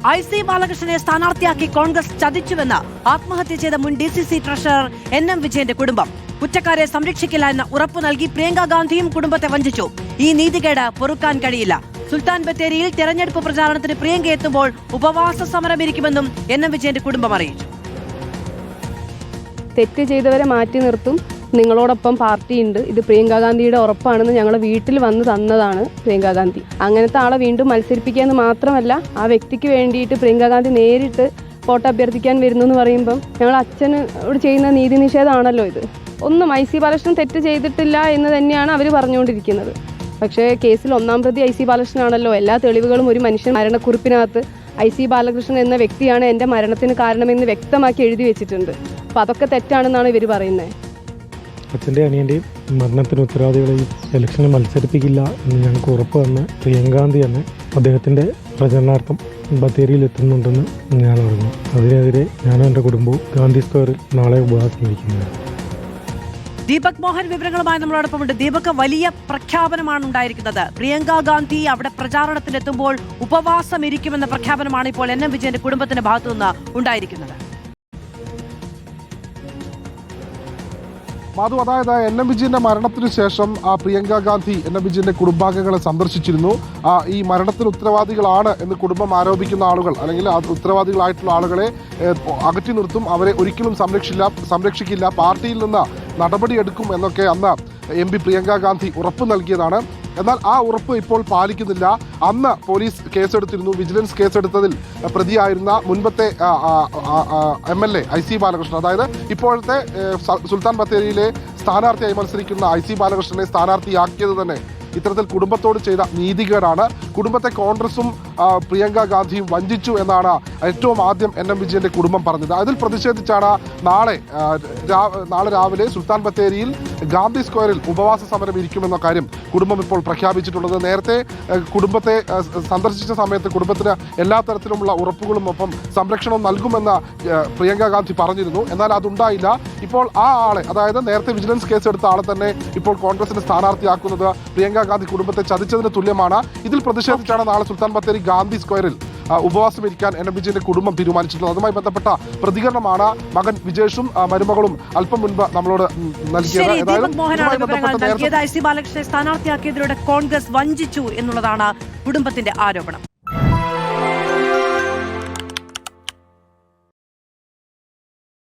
IC ബാലകൃഷ്ണനെ സ്ഥാനാർത്ഥിയാക്കി Congress ചതിച്ചുവെന്ന് ആത്മഹത്യ ചെയ്ത മുൻ DCC ട്രഷറർ NM വിജയന്റെ കുടുംബം. കുറ്റക്കാരെ സംരക്ഷിക്കില്ല എന്ന ഉറപ്പു നൽകി പ്രിയങ്ക ഗാന്ധിയും കുടുംബത്തെ വഞ്ചിച്ചു. ഈ നീതികേട് പൊറുക്കാൻ കഴിയില്ല. സുൽത്താൻ ബത്തേരിയിൽ തെരഞ്ഞെടുപ്പ് പ്രചാരണത്തിന് പ്രിയങ്ക എത്തുമ്പോൾ ഉപവാസ സമരമിരിക്കുമെന്നും NM വിജയന്റെ കുടുംബം അറിയിച്ചു. തെറ്റ് ചെയ്തവരെ മാറ്റി നിർത്തും, നിങ്ങളോടൊപ്പം പാർട്ടിയുണ്ട്, ഇത് പ്രിയങ്ക ഗാന്ധിയുടെ ഉറപ്പാണെന്ന് ഞങ്ങൾ വീട്ടിൽ വന്ന് തന്നതാണ് പ്രിയങ്ക ഗാന്ധി. അങ്ങനത്തെ ആളെ വീണ്ടും മത്സരിപ്പിക്കുക എന്ന് മാത്രമല്ല, ആ വ്യക്തിക്ക് വേണ്ടിയിട്ട് പ്രിയങ്ക ഗാന്ധി നേരിട്ട് വോട്ട് അഭ്യർത്ഥിക്കാൻ വരുന്നു എന്ന് പറയുമ്പം ഞങ്ങൾ അച്ഛനോട് ചെയ്യുന്ന നീതി നിഷേധമാണല്ലോ ഇത്. ഒന്നും IC ബാലകൃഷ്ണൻ തെറ്റ് ചെയ്തിട്ടില്ല എന്ന് തന്നെയാണ് അവർ പറഞ്ഞുകൊണ്ടിരിക്കുന്നത്. പക്ഷേ കേസിൽ ഒന്നാം പ്രതി IC ബാലകൃഷ്ണനാണല്ലോ. എല്ലാ തെളിവുകളും ഒരു മനുഷ്യൻ മരണക്കുറിപ്പിനകത്ത് IC ബാലകൃഷ്ണൻ എന്ന വ്യക്തിയാണ് എൻ്റെ മരണത്തിന് കാരണമെന്ന് വ്യക്തമാക്കി എഴുതി വെച്ചിട്ടുണ്ട്. അപ്പോൾ അതൊക്കെ തെറ്റാണെന്നാണ് ഇവർ പറയുന്നത്. അച്ഛൻ്റെ അനിയൻ്റെയും മരണത്തിന് ഉത്തരവാദികളെയും ഇലക്ഷനിൽ മത്സരിപ്പിക്കില്ല എന്ന് ഞങ്ങൾക്ക് ഉറപ്പ് തന്ന പ്രിയങ്ക ഗാന്ധി തന്നെ അദ്ദേഹത്തിൻ്റെ പ്രചരണാർത്ഥം ബത്തേരിയിൽ എത്തുന്നുണ്ടെന്ന് ഞാൻ അറിഞ്ഞു. അതിനെതിരെ ഞാനും എൻ്റെ കുടുംബവും ഗാന്ധി സ്ക്വയറിൽ നാളെ ഉപവാസം ഇരിക്കുന്നതാണ്. ദീപക് മോഹൻ വിവരങ്ങളുമായി നമ്മളോടൊപ്പമുണ്ട്. ദീപക്, വലിയ പ്രഖ്യാപനമാണ് ഉണ്ടായിരിക്കുന്നത്. പ്രിയങ്ക ഗാന്ധി അവിടെ പ്രചാരണത്തിനെത്തുമ്പോൾ ഉപവാസം ഇരിക്കുമെന്ന പ്രഖ്യാപനമാണ് ഇപ്പോൾ NM വിജയന്റെ കുടുംബത്തിന്റെ ഭാഗത്തുനിന്ന് ഉണ്ടായിരിക്കുന്നത്. മാധു, അതായത് NM വിജയന്റെ മരണത്തിന് ശേഷം പ്രിയങ്ക ഗാന്ധി NM വിജയന്റെ കുടുംബാംഗങ്ങളെ സന്ദർശിച്ചിരുന്നു. ഈ മരണത്തിന് ഉത്തരവാദികളാണ് എന്ന് കുടുംബം ആരോപിക്കുന്ന ആളുകൾ അല്ലെങ്കിൽ ഉത്തരവാദികളായിട്ടുള്ള ആളുകളെ അകറ്റി നിർത്തും, അവരെ ഒരിക്കലും സംരക്ഷിക്കില്ല, പാർട്ടിയിൽ നിന്ന് നടപടിയെടുക്കും എന്നൊക്കെ അന്ന് MP പ്രിയങ്ക ഗാന്ധി ഉറപ്പ് നൽകിയതാണ്. എന്നാൽ ആ ഉറപ്പ് ഇപ്പോൾ പാലിക്കുന്നില്ല. അന്ന് പോലീസ് കേസെടുത്തിരുന്നു. വിജിലൻസ് കേസെടുത്തതിൽ പ്രതിയായിരുന്ന മുൻപത്തെ MLA IC ബാലകൃഷ്ണൻ, അതായത് ഇപ്പോഴത്തെ സുൽത്താൻ ബത്തേരിയിലെ സ്ഥാനാർത്ഥിയായി മത്സരിക്കുന്ന IC ബാലകൃഷ്ണനെ സ്ഥാനാർത്ഥിയാക്കിയത് തന്നെ ഇത്തരത്തിൽ കുടുംബത്തോട് ചെയ്ത നീതികേടാണ്. കുടുംബത്തെ കോൺഗ്രസും പ്രിയങ്ക ഗാന്ധിയും വഞ്ചിച്ചു എന്നാണ് ഏറ്റവും ആദ്യം NM വിജയന്റെ കുടുംബം പറഞ്ഞത്. അതിൽ പ്രതിഷേധിച്ചാണ് നാളെ രാവിലെ സുൽത്താൻ ബത്തേരിയിൽ ഗാന്ധി സ്ക്വയറിൽ ഉപവാസ സമരം ഇരിക്കുമെന്ന കാര്യം കുടുംബം ഇപ്പോൾ പ്രഖ്യാപിച്ചിട്ടുള്ളത്. നേരത്തെ കുടുംബത്തെ സന്ദർശിച്ച സമയത്ത് കുടുംബത്തിന് എല്ലാ തരത്തിലുമുള്ള ഉറപ്പുകളും ഒപ്പം സംരക്ഷണവും നൽകുമെന്ന് പ്രിയങ്ക ഗാന്ധി പറഞ്ഞിരുന്നു. എന്നാൽ അതുണ്ടായില്ല. ഇപ്പോൾ ആ ആളെ, അതായത് നേരത്തെ വിജിലൻസ് കേസെടുത്ത ആളെ തന്നെ ഇപ്പോൾ കോൺഗ്രസിന്റെ സ്ഥാനാർത്ഥിയാക്കുന്നത് പ്രിയങ്ക ഗാന്ധി കുടുംബത്തെ ചതിച്ചതിന് തുല്യമാണ്. ഇതിൽ പ്രതിഷേധിച്ചാണ് നാളെ സുൽത്താൻ ബത്തേരി ഗാന്ധി സ്ക്വയറിൽ ഉപവാസം ഇരിക്കാൻ NM വിജയന്റെ കുടുംബം തീരുമാനിച്ചിട്ടുള്ളത്. അതുമായി ബന്ധപ്പെട്ട പ്രതികരണമാണ് മകൻ വിജേഷും മരുമകളും അല്പം മുൻപ് നമ്മളോട് നൽകിയത്. IC ബാലകൃഷ്ണനെ സ്ഥാനാർത്ഥിയാക്കിയതിലൂടെ കോൺഗ്രസ് വഞ്ചിച്ചു എന്നുള്ളതാണ് കുടുംബത്തിന്റെ ആരോപണം.